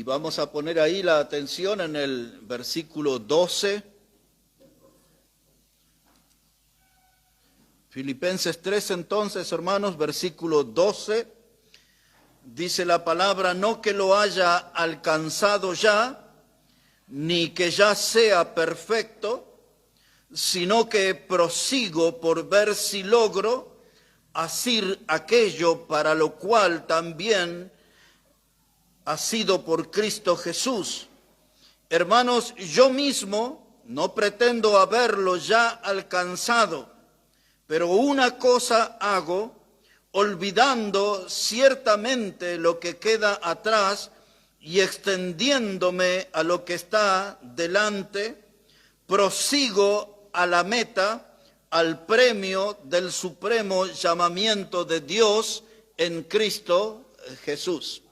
Y vamos a poner ahí la atención en el versículo 12. Filipenses 3 entonces, hermanos, versículo 12. Dice la palabra: no que lo haya alcanzado ya, ni que ya sea perfecto, sino que prosigo por ver si logro asir aquello para lo cual también ha sido por Cristo Jesús. Hermanos, yo mismo no pretendo haberlo ya alcanzado, pero una cosa hago, olvidando ciertamente lo que queda atrás y extendiéndome a lo que está delante, prosigo a la meta, al premio del supremo llamamiento de Dios en Cristo Jesús.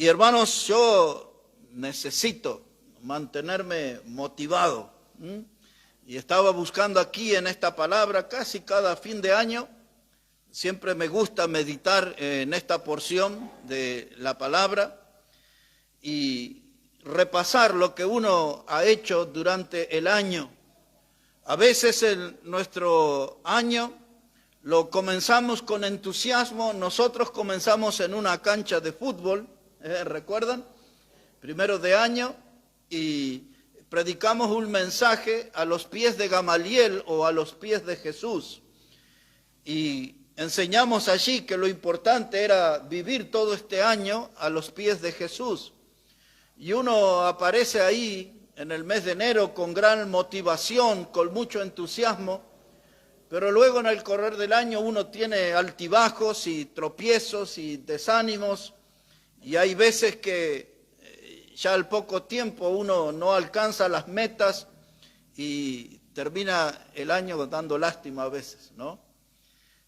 Y hermanos, yo necesito mantenerme motivado. Y estaba buscando aquí en esta palabra casi cada fin de año. Siempre me gusta meditar en esta porción de la palabra y repasar lo que uno ha hecho durante el año. A veces nuestro año lo comenzamos con entusiasmo. Nosotros comenzamos en una cancha de fútbol, ¿recuerdan? Primero de año, y predicamos un mensaje a los pies de Gamaliel o a los pies de Jesús. Y enseñamos allí que lo importante era vivir todo este año a los pies de Jesús. Y uno aparece ahí en el mes de enero con gran motivación, con mucho entusiasmo, pero luego en el correr del año uno tiene altibajos y tropiezos y desánimos, y hay veces que ya al poco tiempo uno no alcanza las metas y termina el año dando lástima a veces, ¿no?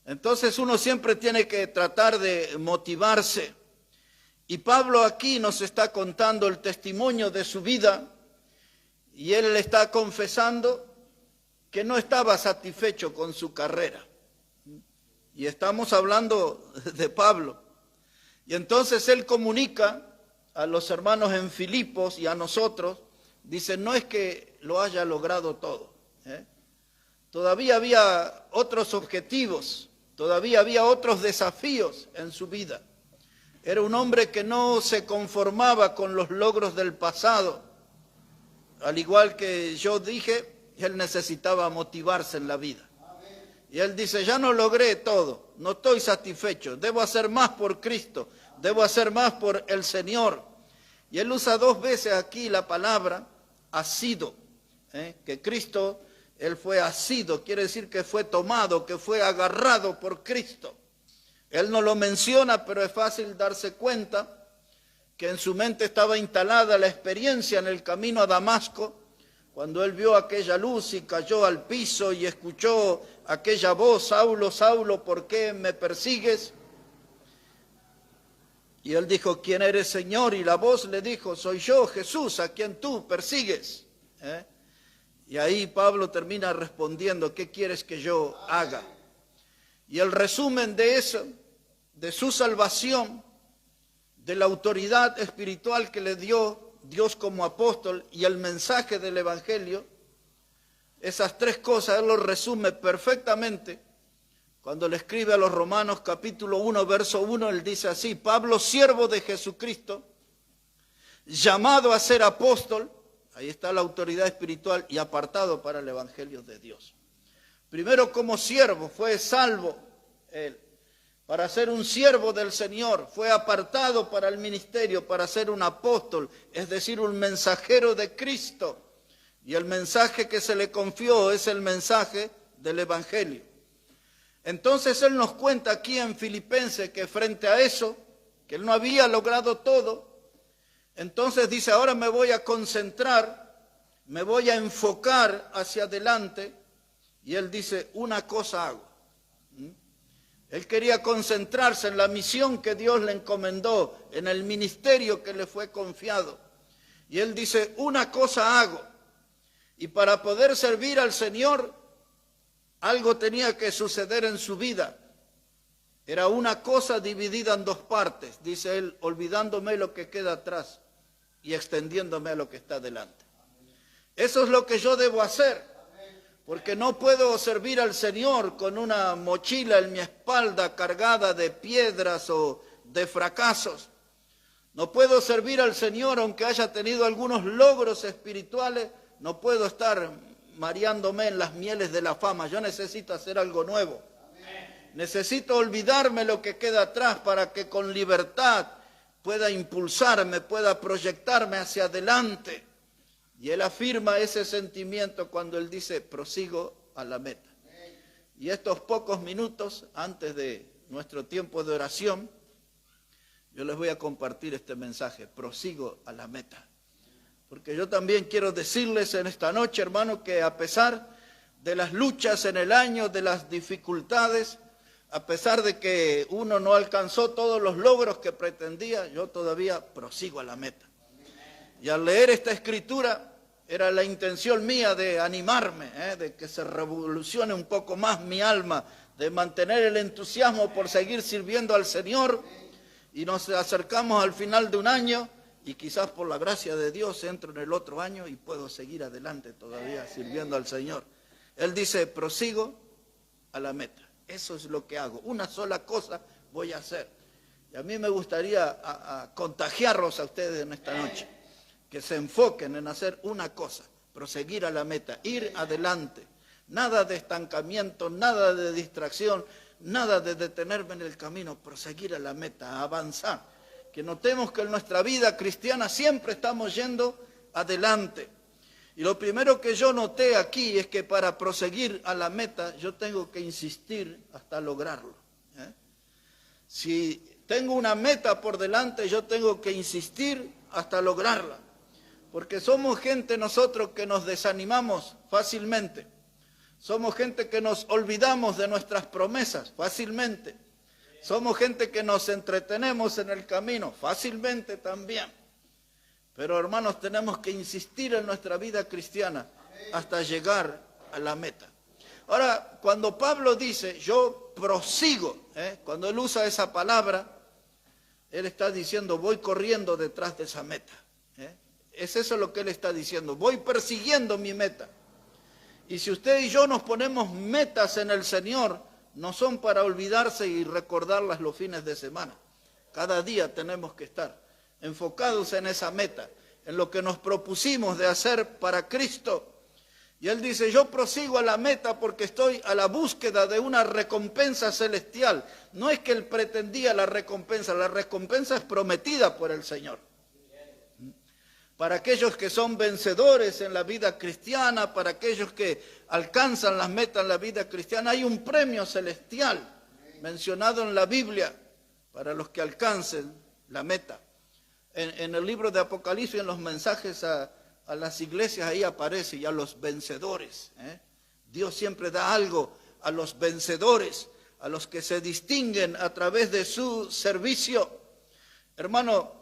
Entonces uno siempre tiene que tratar de motivarse. Y Pablo aquí nos está contando el testimonio de su vida y él está confesando que no estaba satisfecho con su carrera. Y estamos hablando de Pablo. Y entonces él comunica a los hermanos en Filipos y a nosotros, dice, no es que lo haya logrado todo. Todavía había otros objetivos, todavía había otros desafíos en su vida. Era un hombre que no se conformaba con los logros del pasado. Al igual que yo dije, él necesitaba motivarse en la vida. Y él dice, ya no logré todo, no estoy satisfecho, debo hacer más por Cristo, debo hacer más por el Señor. Y él usa dos veces aquí la palabra asido, que Cristo, él fue asido, quiere decir que fue tomado, que fue agarrado por Cristo. Él no lo menciona, pero es fácil darse cuenta que en su mente estaba instalada la experiencia en el camino a Damasco, cuando él vio aquella luz y cayó al piso y escuchó aquella voz, Saulo, Saulo, ¿por qué me persigues? Y él dijo, ¿quién eres, Señor? Y la voz le dijo, soy yo, Jesús, a quien tú persigues. Y ahí Pablo termina respondiendo, ¿qué quieres que yo haga? Y el resumen de eso, de su salvación, de la autoridad espiritual que le dio Dios como apóstol y el mensaje del Evangelio, esas tres cosas él lo resume perfectamente. Cuando le escribe a los Romanos capítulo 1, verso 1, él dice así, Pablo, siervo de Jesucristo, llamado a ser apóstol, ahí está la autoridad espiritual, y apartado para el Evangelio de Dios. Primero como siervo, fue salvo él, para ser un siervo del Señor, fue apartado para el ministerio, para ser un apóstol, es decir, un mensajero de Cristo. Y el mensaje que se le confió es el mensaje del Evangelio. Entonces él nos cuenta aquí en Filipenses que frente a eso, que él no había logrado todo, entonces dice, ahora me voy a concentrar, me voy a enfocar hacia adelante, y él dice, una cosa hago. Él quería concentrarse en la misión que Dios le encomendó, en el ministerio que le fue confiado. Y él dice, una cosa hago. Y para poder servir al Señor, algo tenía que suceder en su vida. Era una cosa dividida en dos partes, dice él, olvidándome lo que queda atrás y extendiéndome a lo que está delante. Eso es lo que yo debo hacer, porque no puedo servir al Señor con una mochila en mi espalda cargada de piedras o de fracasos. No puedo servir al Señor aunque haya tenido algunos logros espirituales, no puedo estar mareándome en las mieles de la fama. Yo necesito hacer algo nuevo. Necesito olvidarme lo que queda atrás para que con libertad pueda impulsarme, pueda proyectarme hacia adelante. Y él afirma ese sentimiento cuando él dice, prosigo a la meta. Y estos pocos minutos antes de nuestro tiempo de oración, yo les voy a compartir este mensaje, prosigo a la meta. Porque yo también quiero decirles en esta noche, hermano, que a pesar de las luchas en el año, de las dificultades, a pesar de que uno no alcanzó todos los logros que pretendía, yo todavía prosigo a la meta. Y al leer esta escritura, era la intención mía de animarme, de que se revolucione un poco más mi alma, de mantener el entusiasmo por seguir sirviendo al Señor. Y nos acercamos al final de un año y quizás por la gracia de Dios entro en el otro año y puedo seguir adelante todavía sirviendo al Señor. Él dice, prosigo a la meta. Eso es lo que hago. Una sola cosa voy a hacer. Y a mí me gustaría contagiarlos a ustedes en esta noche. Que se enfoquen en hacer una cosa. Proseguir a la meta. Ir adelante. Nada de estancamiento, nada de distracción, nada de detenerme en el camino. Proseguir a la meta, avanzar. Que notemos que en nuestra vida cristiana siempre estamos yendo adelante. Y lo primero que yo noté aquí es que para proseguir a la meta yo tengo que insistir hasta lograrlo. Si tengo una meta por delante, yo tengo que insistir hasta lograrla. Porque somos gente nosotros que nos desanimamos fácilmente. Somos gente que nos olvidamos de nuestras promesas fácilmente. Somos gente que nos entretenemos en el camino fácilmente también. Pero hermanos, tenemos que insistir en nuestra vida cristiana hasta llegar a la meta. Ahora, cuando Pablo dice, yo prosigo, cuando él usa esa palabra, él está diciendo, voy corriendo detrás de esa meta. Es eso lo que él está diciendo, voy persiguiendo mi meta. Y si usted y yo nos ponemos metas en el Señor, no son para olvidarse y recordarlas los fines de semana. Cada día tenemos que estar enfocados en esa meta, en lo que nos propusimos de hacer para Cristo. Y él dice, yo prosigo a la meta porque estoy a la búsqueda de una recompensa celestial. No es que él pretendía la recompensa es prometida por el Señor. Para aquellos que son vencedores en la vida cristiana, para aquellos que alcanzan las metas en la vida cristiana, hay un premio celestial mencionado en la Biblia para los que alcancen la meta. En el libro de Apocalipsis, en los mensajes a las iglesias, ahí aparece ya los vencedores. Dios siempre da algo a los vencedores, a los que se distinguen a través de su servicio. Hermano,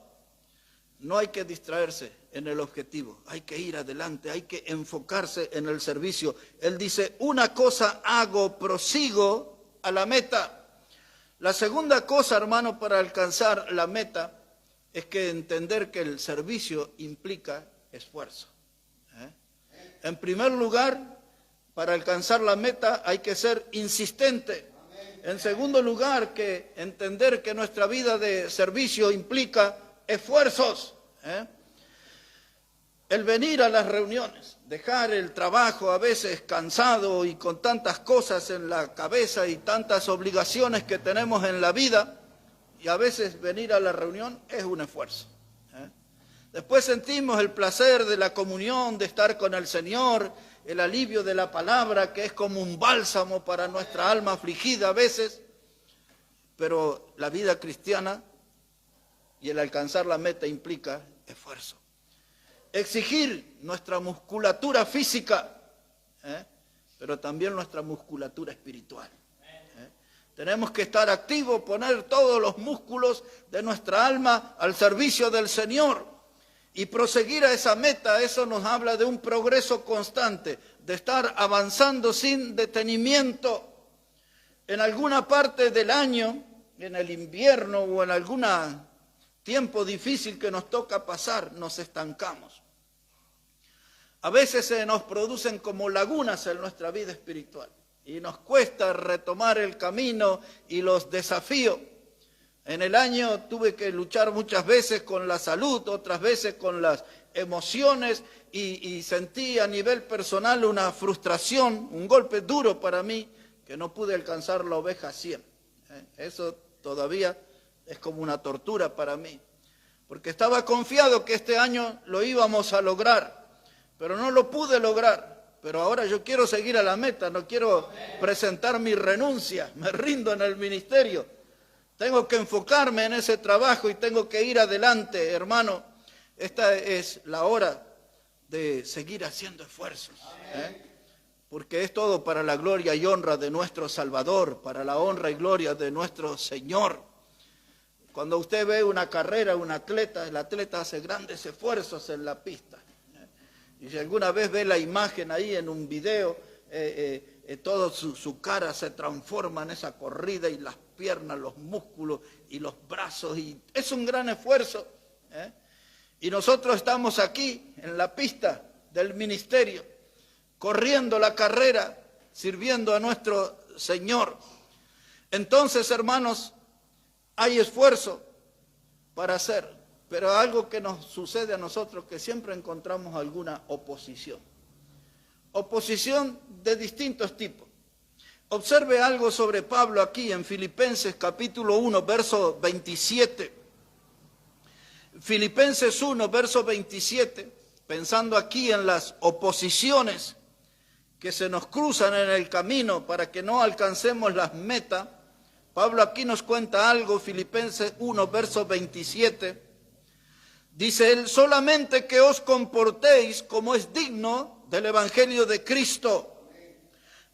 no hay que distraerse en el objetivo, hay que ir adelante, hay que enfocarse en el servicio. Él dice, una cosa hago, prosigo a la meta. La segunda cosa, hermano, para alcanzar la meta, es que entender que el servicio implica esfuerzo. En primer lugar, para alcanzar la meta hay que ser insistente. En segundo lugar, que entender que nuestra vida de servicio implica esfuerzos. El venir a las reuniones, dejar el trabajo a veces cansado y con tantas cosas en la cabeza y tantas obligaciones que tenemos en la vida, y a veces venir a la reunión es un esfuerzo. Después sentimos el placer de la comunión, de estar con el Señor, el alivio de la palabra, que es como un bálsamo para nuestra alma afligida a veces, pero la vida cristiana y el alcanzar la meta implica esfuerzo. Exigir nuestra musculatura física, pero también nuestra musculatura espiritual. Tenemos que estar activos, poner todos los músculos de nuestra alma al servicio del Señor y proseguir a esa meta. Eso nos habla de un progreso constante, de estar avanzando sin detenimiento. En alguna parte del año en el invierno o en algún tiempo difícil que nos toca pasar, nos estancamos. A veces se nos producen como lagunas en nuestra vida espiritual y nos cuesta retomar el camino y los desafíos. En el año tuve que luchar muchas veces con la salud, otras veces con las emociones y sentí a nivel personal una frustración, un golpe duro para mí, que no pude alcanzar la oveja 100. Eso todavía es como una tortura para mí, porque estaba confiado que este año lo íbamos a lograr, pero no lo pude lograr. Pero ahora yo quiero seguir a la meta, no quiero presentar mi renuncia, me rindo en el ministerio. Tengo que enfocarme en ese trabajo y tengo que ir adelante, hermano. Esta es la hora de seguir haciendo esfuerzos, porque es todo para la gloria y honra de nuestro Salvador, para la honra y gloria de nuestro Señor. Cuando usted ve una carrera, un atleta, el atleta hace grandes esfuerzos en la pista. Y si alguna vez ve la imagen ahí en un video, toda su cara se transforma en esa corrida y las piernas, los músculos y los brazos, y es un gran esfuerzo. Y nosotros estamos aquí en la pista del ministerio, corriendo la carrera, sirviendo a nuestro Señor. Entonces, hermanos, hay esfuerzo para hacer, pero algo que nos sucede a nosotros, que siempre encontramos alguna oposición. Oposición de distintos tipos. Observe algo sobre Pablo aquí en Filipenses capítulo 1, verso 27. Filipenses 1, verso 27, pensando aquí en las oposiciones que se nos cruzan en el camino para que no alcancemos las metas. Pablo aquí nos cuenta algo, Filipenses 1, verso 27. Dice él: solamente que os comportéis como es digno del Evangelio de Cristo,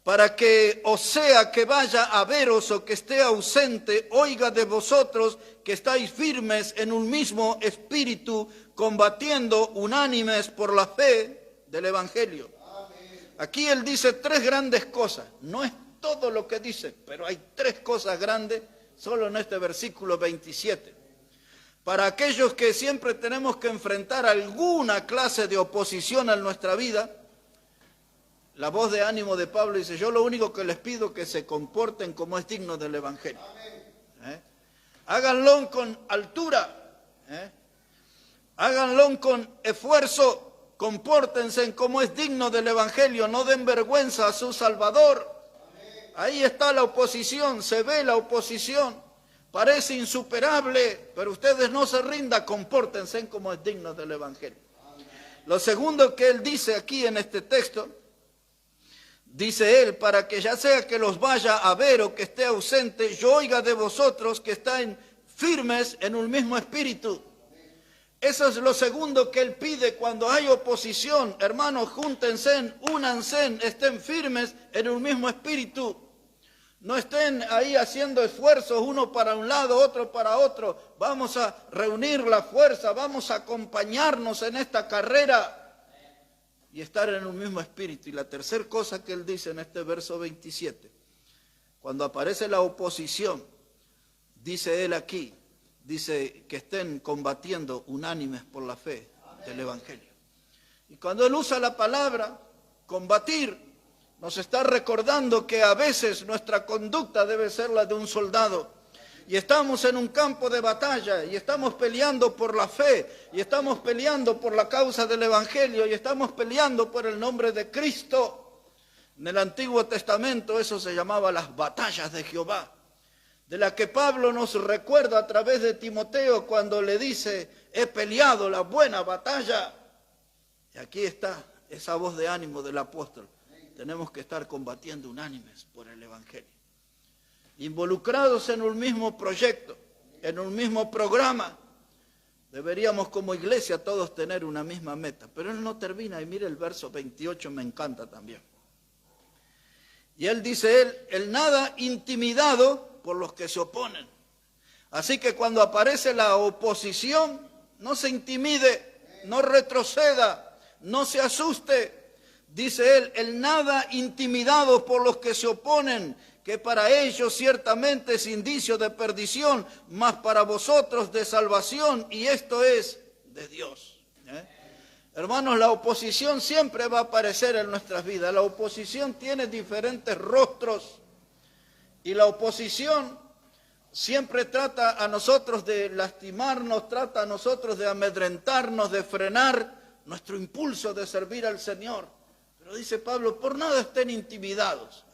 para que, o sea que vaya a veros o que esté ausente, oiga de vosotros que estáis firmes en un mismo espíritu, combatiendo unánimes por la fe del Evangelio. Aquí él dice tres grandes cosas. No es todo lo que dice, pero hay tres cosas grandes solo en este versículo 27. Para aquellos que siempre tenemos que enfrentar alguna clase de oposición en nuestra vida, la voz de ánimo de Pablo dice: yo lo único que les pido es que se comporten como es digno del Evangelio. Háganlo con altura, háganlo con esfuerzo, compórtense como es digno del Evangelio, no den vergüenza a su Salvador. Ahí está la oposición, se ve la oposición, parece insuperable, pero ustedes no se rindan, compórtense como es digno del Evangelio. Lo segundo que él dice aquí en este texto, dice él: para que ya sea que los vaya a ver o que esté ausente, yo oiga de vosotros que están firmes en un mismo espíritu. Eso es lo segundo que él pide cuando hay oposición. Hermanos, júntense, únanse, estén firmes en un mismo espíritu. No estén ahí haciendo esfuerzos, uno para un lado, otro para otro. Vamos a reunir la fuerza, vamos a acompañarnos en esta carrera y estar en un mismo espíritu. Y la tercera cosa que él dice en este verso 27, cuando aparece la oposición, dice él aquí, dice que estén combatiendo unánimes por la fe del Evangelio. Y cuando él usa la palabra combatir, nos está recordando que a veces nuestra conducta debe ser la de un soldado. Y estamos en un campo de batalla, y estamos peleando por la fe, y estamos peleando por la causa del Evangelio, y estamos peleando por el nombre de Cristo. En el Antiguo Testamento eso se llamaba las batallas de Jehová, de la que Pablo nos recuerda a través de Timoteo cuando le dice: he peleado la buena batalla. Y aquí está esa voz de ánimo del apóstol. Tenemos que estar combatiendo unánimes por el Evangelio, involucrados en un mismo proyecto, en un mismo programa. Deberíamos como iglesia todos tener una misma meta, pero él no termina, y mire el verso 28, me encanta también. Y él dice, el nada intimidado por los que se oponen. Así que cuando aparece la oposición, no se intimide, no retroceda, no se asuste. Dice él, el nada intimidado por los que se oponen, que para ellos ciertamente es indicio de perdición, mas para vosotros de salvación, y esto es de Dios. Hermanos, la oposición siempre va a aparecer en nuestras vidas. La oposición tiene diferentes rostros y la oposición siempre trata a nosotros de lastimarnos, trata a nosotros de amedrentarnos, de frenar nuestro impulso de servir al Señor. Pero dice Pablo, por nada estén intimidados,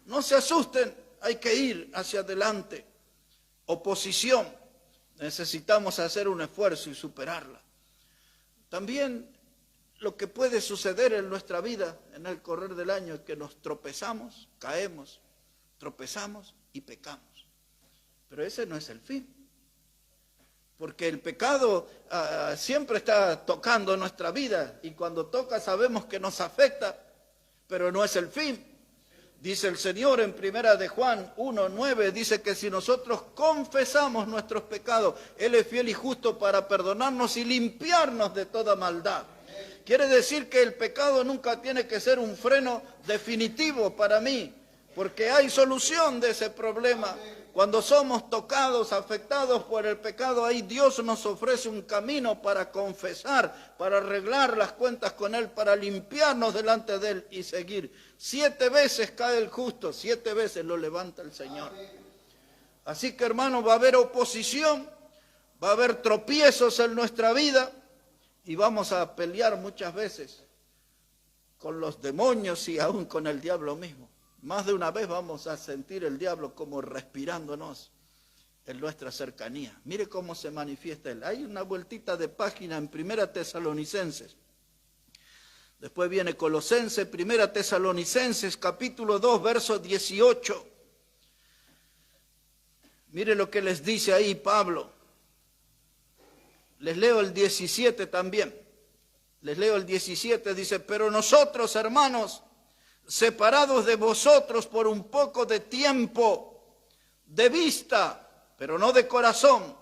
no se asusten, hay que ir hacia adelante. Oposición, necesitamos hacer un esfuerzo y superarla. También lo que puede suceder en nuestra vida en el correr del año es que nos tropezamos, caemos, tropezamos y pecamos. Pero ese no es el fin. Porque el pecado siempre está tocando nuestra vida y cuando toca sabemos que nos afecta, pero no es el fin. Dice el Señor en Primera de Juan 1:9, dice que si nosotros confesamos nuestros pecados, Él es fiel y justo para perdonarnos y limpiarnos de toda maldad. Quiere decir que el pecado nunca tiene que ser un freno definitivo para mí, porque hay solución de ese problema. Cuando somos tocados, afectados por el pecado, ahí Dios nos ofrece un camino para confesar, para arreglar las cuentas con Él, para limpiarnos delante de Él y seguir. 7 veces cae el justo, 7 veces lo levanta el Señor. Así que, hermano, va a haber oposición, va a haber tropiezos en nuestra vida y vamos a pelear muchas veces con los demonios y aún con el diablo mismo. Más de una vez vamos a sentir el diablo como respirándonos en nuestra cercanía. Mire cómo se manifiesta él. Hay una vueltita de página en Primera Tesalonicenses. Después viene Colosenses, Primera Tesalonicenses, capítulo 2, verso 18. Mire lo que les dice ahí Pablo. Les leo el 17 también. Les leo el 17, dice, pero nosotros, hermanos, separados de vosotros por un poco de tiempo, de vista, pero no de corazón,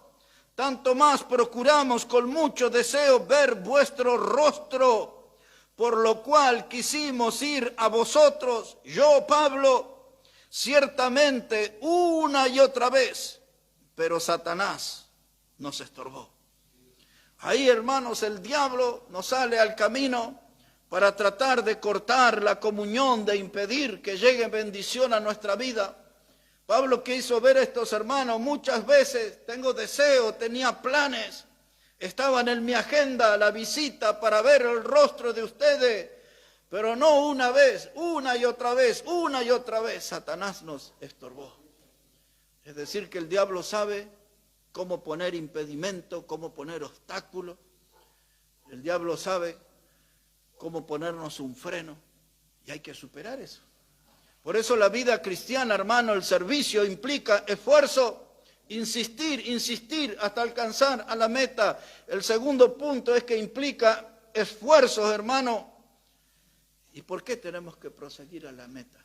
tanto más procuramos con mucho deseo ver vuestro rostro, por lo cual quisimos ir a vosotros, yo, Pablo, ciertamente una y otra vez, pero Satanás nos estorbó. Ahí, hermanos, el diablo nos sale al camino para tratar de cortar la comunión, de impedir que llegue bendición a nuestra vida. Pablo quiso ver a estos hermanos muchas veces, tengo deseo, tenía planes, estaban en mi agenda la visita para ver el rostro de ustedes, pero no una vez, una y otra vez, Satanás nos estorbó. Es decir, que el diablo sabe cómo poner impedimento, cómo poner obstáculos. El diablo sabe cómo ponernos un freno, y hay que superar eso. Por eso la vida cristiana, hermano, el servicio implica esfuerzo, insistir hasta alcanzar a la meta. El segundo punto es que implica esfuerzos, hermano. ¿Y por qué tenemos que proseguir a la meta?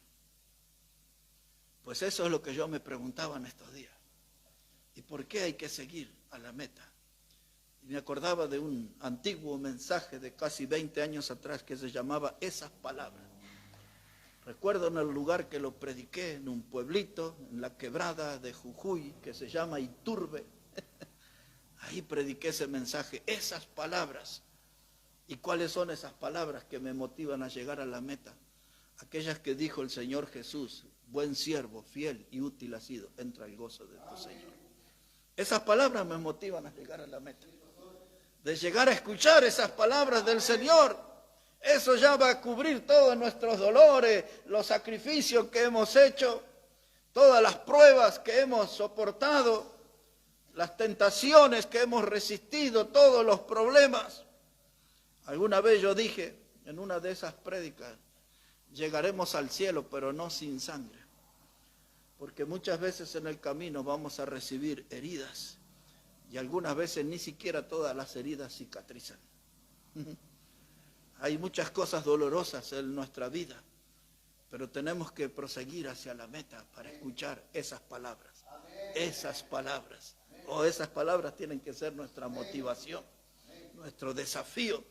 Pues eso es lo que yo me preguntaba en estos días. ¿Y por qué hay que seguir a la meta? Me acordaba de un antiguo mensaje de casi 20 años atrás que se llamaba Esas Palabras. Recuerdo en el lugar que lo prediqué, en un pueblito, en la quebrada de Jujuy, que se llama Iturbe. Ahí prediqué ese mensaje, Esas Palabras. ¿Y cuáles son esas palabras que me motivan a llegar a la meta? Aquellas que dijo el Señor Jesús, buen siervo, fiel y útil has sido, entra al gozo de tu Señor. Esas palabras me motivan a llegar a la meta. De llegar a escuchar esas palabras del Señor, eso ya va a cubrir todos nuestros dolores, los sacrificios que hemos hecho, todas las pruebas que hemos soportado, las tentaciones que hemos resistido, todos los problemas. Alguna vez yo dije en una de esas prédicas, llegaremos al cielo, pero no sin sangre, porque muchas veces en el camino vamos a recibir heridas, y algunas veces ni siquiera todas las heridas cicatrizan. Hay muchas cosas dolorosas en nuestra vida, pero tenemos que proseguir hacia la meta para escuchar esas palabras. Esas palabras. Esas palabras tienen que ser nuestra motivación, nuestro desafío.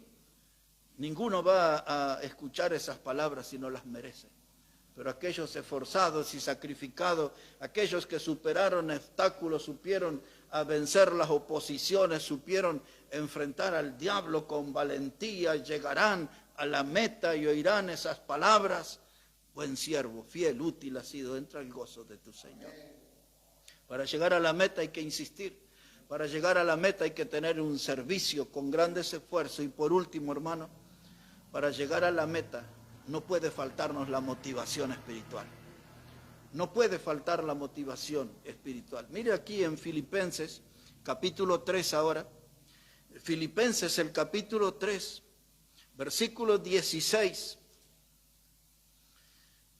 Ninguno va a escuchar esas palabras si no las merece. pero aquellos esforzados y sacrificados, aquellos que superaron obstáculos, supieron a vencer las oposiciones, supieron enfrentar al diablo con valentía, llegarán a la meta y oirán esas palabras: buen siervo, fiel, útil has sido, entra el gozo de tu Señor. Para llegar a la meta hay que insistir, para llegar a la meta hay que tener un servicio con grandes esfuerzos. Y por último, hermano, para llegar a la meta no puede faltarnos la motivación espiritual. No puede faltar la motivación espiritual. Mire aquí en Filipenses, capítulo 3 ahora. Filipenses, el capítulo 3, versículo 16.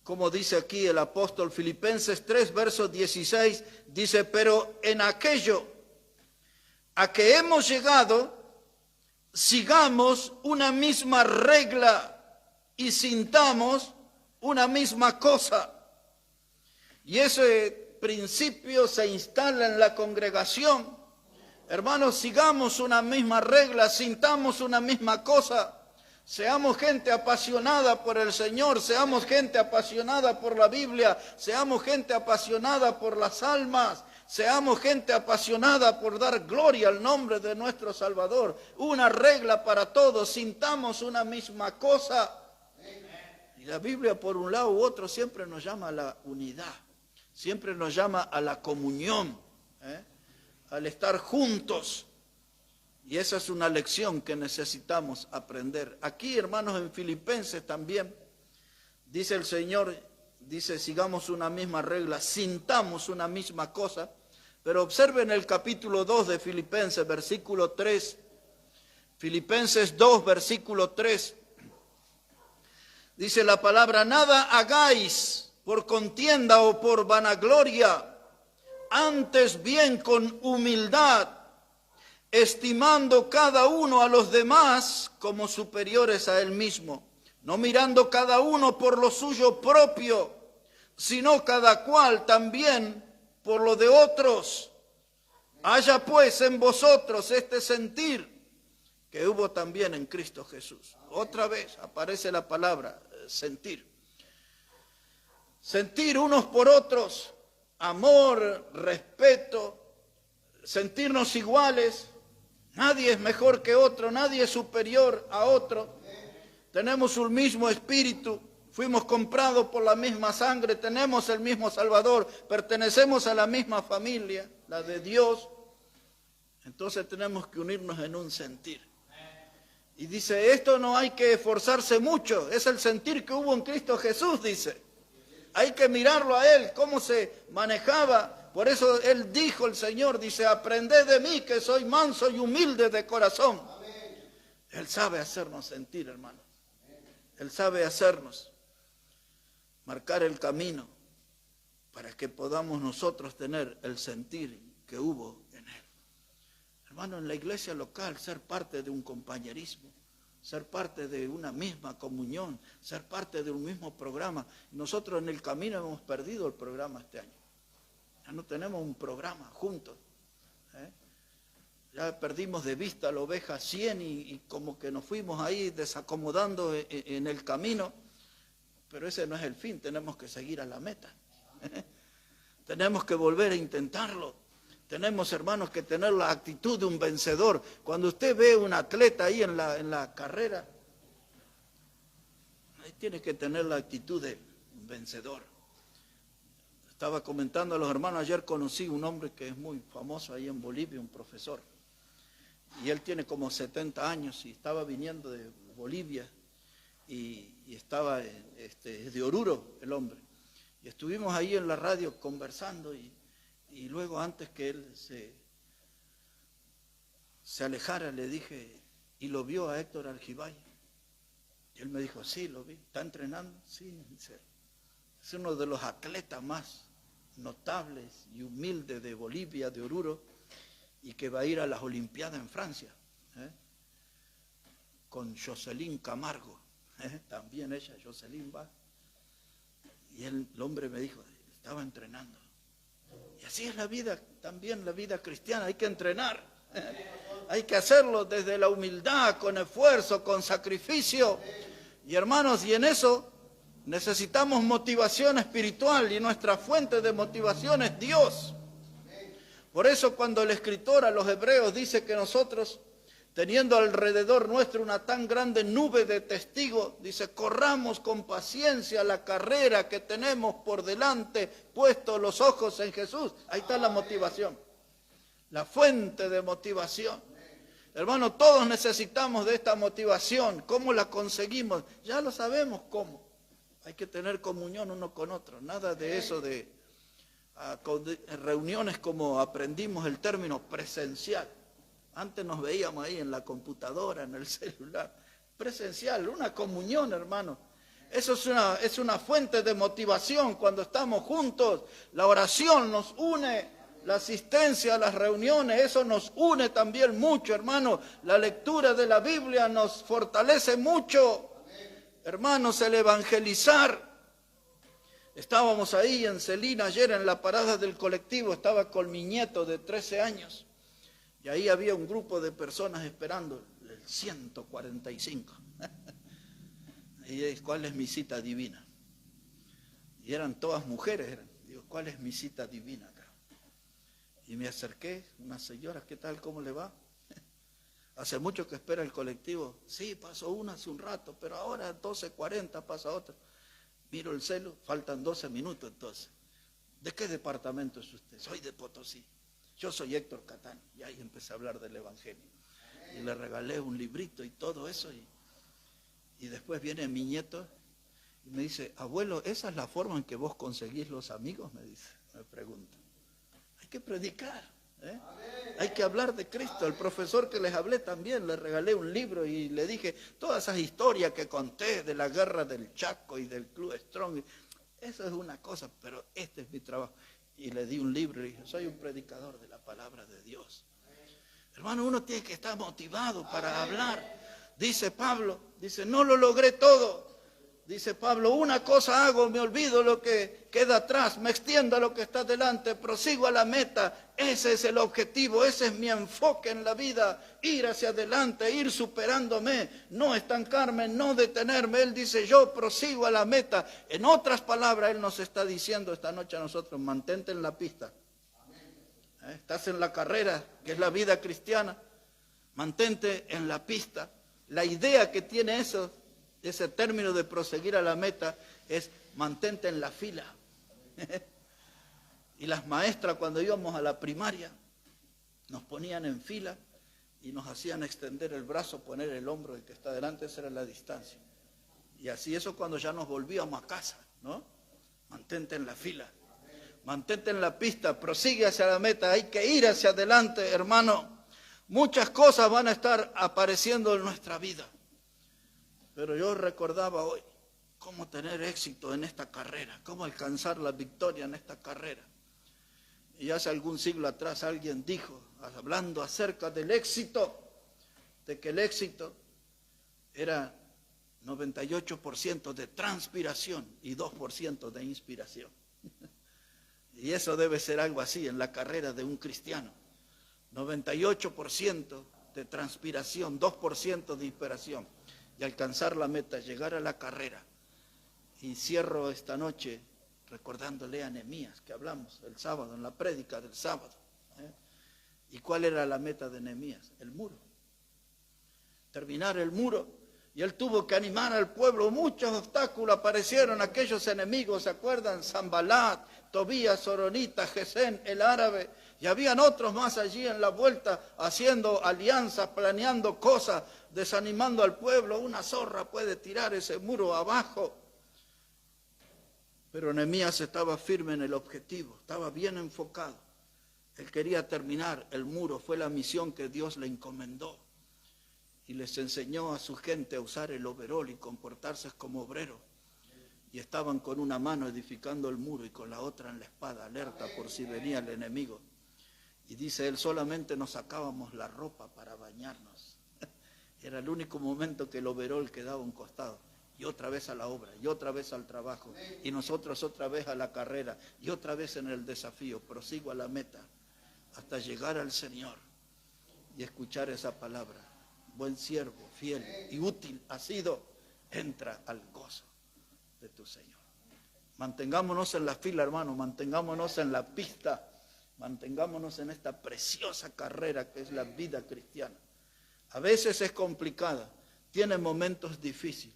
Como dice aquí el apóstol, Filipenses 3, verso 16, dice: pero en aquello a que hemos llegado, sigamos una misma regla y sintamos una misma cosa. Y ese principio se instala en la congregación. Hermanos, sigamos una misma regla, sintamos una misma cosa. Seamos gente apasionada por el Señor, seamos gente apasionada por la Biblia, seamos gente apasionada por las almas, seamos gente apasionada por dar gloria al nombre de nuestro Salvador. Una regla para todos, sintamos una misma cosa. Y la Biblia, por un lado u otro, siempre nos llama a la unidad, siempre nos llama a la comunión, al estar juntos. Y esa es una lección que necesitamos aprender. Aquí, hermanos, en Filipenses también, dice el Señor, dice: sigamos una misma regla, sintamos una misma cosa. Pero observen el capítulo 2 de Filipenses, versículo 3. Filipenses 2, versículo 3. Dice la palabra: nada hagáis por contienda o por vanagloria, antes bien con humildad, estimando cada uno a los demás como superiores a él mismo, no mirando cada uno por lo suyo propio, sino cada cual también por lo de otros. Haya pues en vosotros este sentir que hubo también en Cristo Jesús. Otra vez aparece la palabra sentir. Sentir unos por otros, amor, respeto, sentirnos iguales. Nadie es mejor que otro, nadie es superior a otro. Tenemos un mismo espíritu, fuimos comprados por la misma sangre, tenemos el mismo Salvador, pertenecemos a la misma familia, la de Dios. Entonces tenemos que unirnos en un sentir. Y dice, esto no hay que esforzarse mucho, es el sentir que hubo en Cristo Jesús, dice. Hay que mirarlo a Él, cómo se manejaba. Por eso Él dijo, el Señor, dice, aprended de mí que soy manso y humilde de corazón. Él sabe hacernos sentir, hermanos. Él sabe hacernos marcar el camino para que podamos nosotros tener el sentir que hubo en Él. Hermano, en la iglesia local, ser parte de un compañerismo, ser parte de una misma comunión, ser parte de un mismo programa. Nosotros en el camino hemos perdido el programa este año. Ya no tenemos un programa juntos. Ya perdimos de vista la oveja 100 y como que nos fuimos ahí desacomodando en el camino. Pero ese no es el fin, tenemos que seguir a la meta. Tenemos que volver a intentarlo. Tenemos, hermanos, que tener la actitud de un vencedor. Cuando usted ve a un atleta ahí en la carrera, ahí tiene que tener la actitud de un vencedor. Estaba comentando a los hermanos, ayer conocí un hombre que es muy famoso ahí en Bolivia, un profesor. Y él tiene como 70 años y estaba viniendo de Bolivia y estaba de Oruro el hombre. Y estuvimos ahí en la radio conversando y luego antes que él se alejara le dije, ¿y lo vio a Héctor Aljibay? Y él me dijo, sí, lo vi. ¿Está entrenando? Sí, dice. Es uno de los atletas más notables y humildes de Bolivia, de Oruro, y que va a ir a las Olimpiadas en Francia, con Jocelyn Camargo, también ella, Jocelyn va. Y el hombre me dijo, estaba entrenando. Y así es la vida, también la vida cristiana, hay que entrenar, hay que hacerlo desde la humildad, con esfuerzo, con sacrificio. Y hermanos, y en eso Necesitamos motivación espiritual y nuestra fuente de motivación es Dios. Por eso cuando el escritor a los hebreos dice que nosotros, teniendo alrededor nuestro una tan grande nube de testigos, dice, corramos con paciencia la carrera que tenemos por delante, puestos los ojos en Jesús. Ahí está la motivación, la fuente de motivación. Hermano, todos necesitamos de esta motivación. ¿Cómo la conseguimos? Ya lo sabemos cómo. Hay que tener comunión uno con otro. Nada de eso de reuniones como aprendimos el término presencial. Antes nos veíamos ahí en la computadora, en el celular. Presencial, una comunión, hermano. Eso es una fuente de motivación cuando estamos juntos. La oración nos une, la asistencia a las reuniones, eso nos une también mucho, hermano. La lectura de la Biblia nos fortalece mucho. Hermanos, el evangelizar. Estábamos ahí en Celina ayer en la parada del colectivo, estaba con mi nieto de 13 años. Y ahí había un grupo de personas esperando, el 145. Y ¿cuál es mi cita divina? Y eran todas mujeres. Digo, ¿cuál es mi cita divina acá? Y me acerqué, una señora, ¿qué tal? ¿Cómo le va? Hace mucho que espera el colectivo. Sí, pasó una hace un rato, pero ahora 12:40 pasa otra. Miro el celu, faltan 12 minutos entonces. ¿De qué departamento es usted? Soy de Potosí. Yo soy Héctor Catán. Y ahí empecé a hablar del Evangelio. Y le regalé un librito y todo eso. Y después viene mi nieto y me dice, abuelo, ¿esa es la forma en que vos conseguís los amigos? Me dice, me pregunta. Hay que predicar, ¿eh? Hay que hablar de Cristo. El profesor que les hablé también, le regalé un libro y le dije todas esas historias que conté de la guerra del Chaco y del Club Strong. Eso es una cosa, pero este es mi trabajo. Y le di un libro y dije, soy un predicador de la palabra de Dios. Hermano, uno tiene que estar motivado para hablar. Dice Pablo, dice, no lo logré todo. Dice Pablo, una cosa hago, me olvido lo que queda atrás, me extiendo a lo que está delante, prosigo a la meta. Ese es el objetivo, ese es mi enfoque en la vida, ir hacia adelante, ir superándome, no estancarme, no detenerme. Él dice, yo prosigo a la meta. En otras palabras, Él nos está diciendo esta noche a nosotros, mantente en la pista. Estás en la carrera, que es la vida cristiana, mantente en la pista. La idea que tiene ese término de proseguir a la meta es mantente en la fila. Y las maestras cuando íbamos a la primaria nos ponían en fila y nos hacían extender el brazo, poner el hombro del que está delante, esa era la distancia. Y así eso cuando ya nos volvíamos a casa, ¿no? Mantente en la fila, mantente en la pista, prosigue hacia la meta, hay que ir hacia adelante, hermano. Muchas cosas van a estar apareciendo en nuestra vida. Pero yo recordaba hoy cómo tener éxito en esta carrera, cómo alcanzar la victoria en esta carrera. Y hace algún siglo atrás alguien dijo, hablando acerca del éxito, de que el éxito era 98% de transpiración y 2% de inspiración. Y eso debe ser algo así en la carrera de un cristiano. 98% de transpiración, 2% de inspiración. Y alcanzar la meta, llegar a la carrera. Y cierro esta noche recordándole a Nehemías, que hablamos el sábado, en la prédica del sábado. ¿Y cuál era la meta de Nehemías? El muro. Terminar el muro. Y él tuvo que animar al pueblo. Muchos obstáculos aparecieron, aquellos enemigos, ¿se acuerdan? Sanbalat, Tobías, Soronita, Gesén, el árabe. Y habían otros más allí en la vuelta, haciendo alianzas, planeando cosas, desanimando al pueblo. Una zorra puede tirar ese muro abajo. Pero Nehemías estaba firme en el objetivo, estaba bien enfocado. Él quería terminar el muro, fue la misión que Dios le encomendó. Y les enseñó a su gente a usar el overol y comportarse como obreros. Y estaban con una mano edificando el muro y con la otra en la espada, alerta por si venía el enemigo. Y dice él, solamente nos sacábamos la ropa para bañarnos. Era el único momento que el overol quedaba a un costado. Y otra vez a la obra, y otra vez al trabajo. Y nosotros otra vez a la carrera, y otra vez en el desafío. Prosigo a la meta, hasta llegar al Señor y escuchar esa palabra. Buen siervo, fiel y útil has sido, entra al gozo de tu Señor. Mantengámonos en la fila, hermano, mantengámonos en la pista, mantengámonos en esta preciosa carrera que es la vida cristiana. A veces es complicada, tiene momentos difíciles,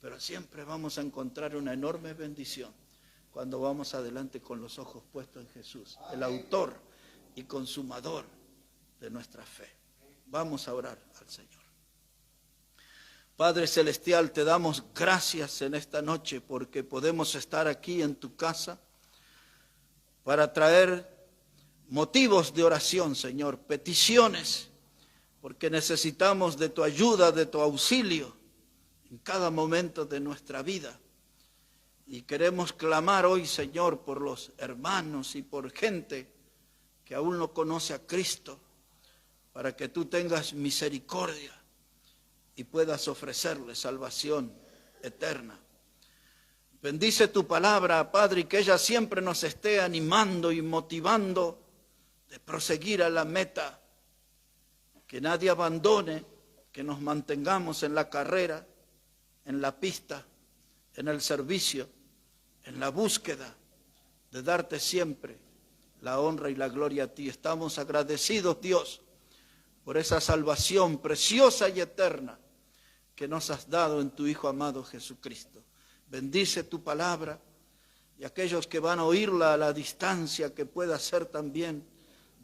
pero siempre vamos a encontrar una enorme bendición cuando vamos adelante con los ojos puestos en Jesús, el autor y consumador de nuestra fe. Vamos a orar al Señor. Padre Celestial, te damos gracias en esta noche porque podemos estar aquí en tu casa para traer motivos de oración, Señor, peticiones, porque necesitamos de tu ayuda, de tu auxilio en cada momento de nuestra vida. Y queremos clamar hoy, Señor, por los hermanos y por gente que aún no conoce a Cristo, para que tú tengas misericordia y puedas ofrecerle salvación eterna. Bendice tu palabra, Padre, y que ella siempre nos esté animando y motivando de proseguir a la meta. Que nadie abandone, que nos mantengamos en la carrera, en la pista, en el servicio, en la búsqueda de darte siempre la honra y la gloria a ti. Estamos agradecidos, Dios, por esa salvación preciosa y eterna que nos has dado en tu Hijo amado Jesucristo. Bendice tu palabra y aquellos que van a oírla a la distancia, que pueda ser también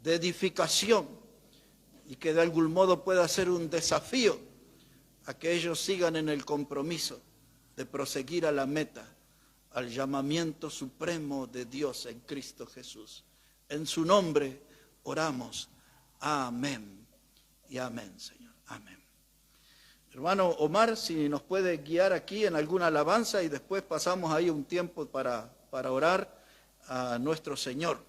de edificación y que de algún modo pueda ser un desafío a que ellos sigan en el compromiso de proseguir a la meta, al llamamiento supremo de Dios en Cristo Jesús. En su nombre oramos. Amén y amén, Señor. Amén. Hermano Omar, si nos puede guiar aquí en alguna alabanza y después pasamos ahí un tiempo para orar a nuestro Señor.